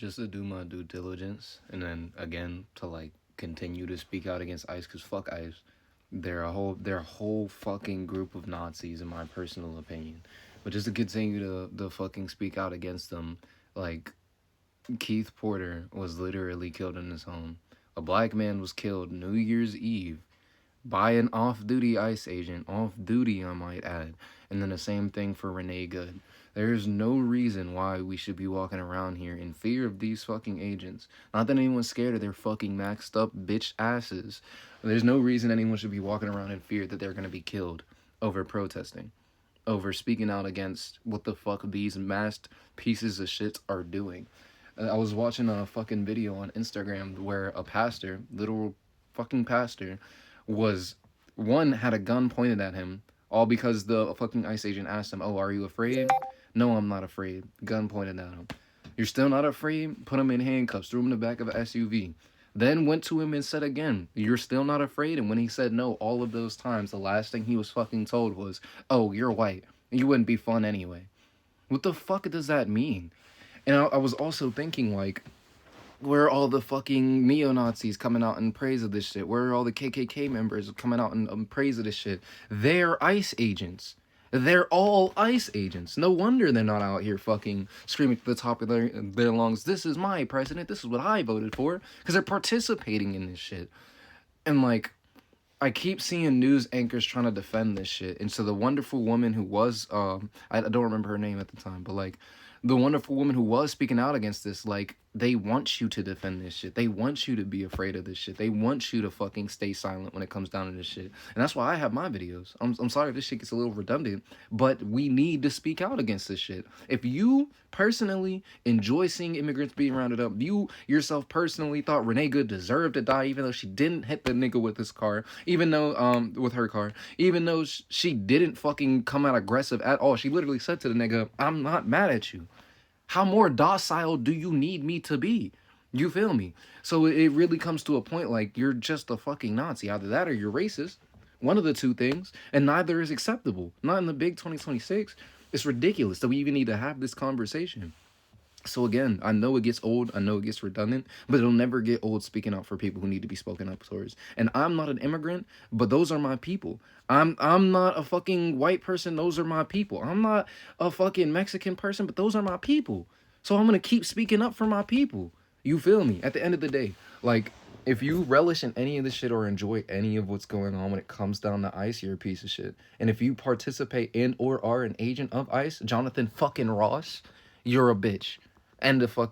just to do my due diligence, and then again to like continue to speak out against ICE, because fuck ICE. They're a whole fucking group of Nazis in my personal opinion. But just to continue to fucking speak out against them, like Keith Porter was literally killed in his home. A black man was killed New Year's Eve by an off-duty ICE agent, off-duty I might add. And then the same thing for Renee Good. There's no reason why we should be walking around here in fear of these fucking agents. Not that anyone's scared of their fucking maxed up bitch asses. There's no reason anyone should be walking around in fear that they're gonna be killed over protesting, over speaking out against what the fuck these masked pieces of shit are doing. I was watching a fucking video on Instagram where a pastor, literal fucking pastor, was one had a gun pointed at him, all because the fucking ICE agent asked him, "Oh, are you afraid?" "No, I'm not afraid." Gun pointed at him. "You're still not afraid?" Put him in handcuffs, threw him in the back of an SUV. Then went to him and said again, "You're still not afraid?" And when he said no, all of those times, the last thing he was fucking told was, "Oh, you're white. You wouldn't be fun anyway." What the fuck does that mean? And I was also thinking, like, where are all the fucking neo-Nazis coming out in praise of this shit? Where are all the KKK members coming out in praise of this shit? They're ICE agents. They're all ICE agents. No wonder they're not out here fucking screaming to the top of their lungs, "This is my president. This is what I voted for." Because they're participating in this shit. And, like, I keep seeing news anchors trying to defend this shit. And so the wonderful woman who was, I don't remember her name at the time, but like, the wonderful woman who was speaking out against this, like, they want you to defend this shit. They want you to be afraid of this shit. They want you to fucking stay silent when it comes down to this shit. And that's why I have my videos. I'm sorry if this shit gets a little redundant, but we need to speak out against this shit. If you personally enjoy seeing immigrants being rounded up, you yourself personally thought Renee Good deserved to die, even though she didn't hit the nigga with his car, even though, with her car, even though she didn't fucking come out aggressive at all. She literally said to the nigga, "I'm not mad at you. How more docile do you need me to be?" You feel me? So it really comes to a point like, you're just a fucking Nazi. Either that or you're racist. One of the two things. And neither is acceptable. Not in the big 2026. It's ridiculous that we even need to have this conversation. So again, I know it gets old, I know it gets redundant, but it'll never get old speaking out for people who need to be spoken up towards. And I'm not an immigrant, but those are my people. I'm not a fucking white person, those are my people. I'm not a fucking Mexican person, but those are my people. So I'm gonna keep speaking up for my people. You feel me? At the end of the day, like, if you relish in any of this shit or enjoy any of what's going on when it comes down to ICE, you're a piece of shit. And if you participate in or are an agent of ICE, Jonathan fucking Ross, you're a bitch. End of fucking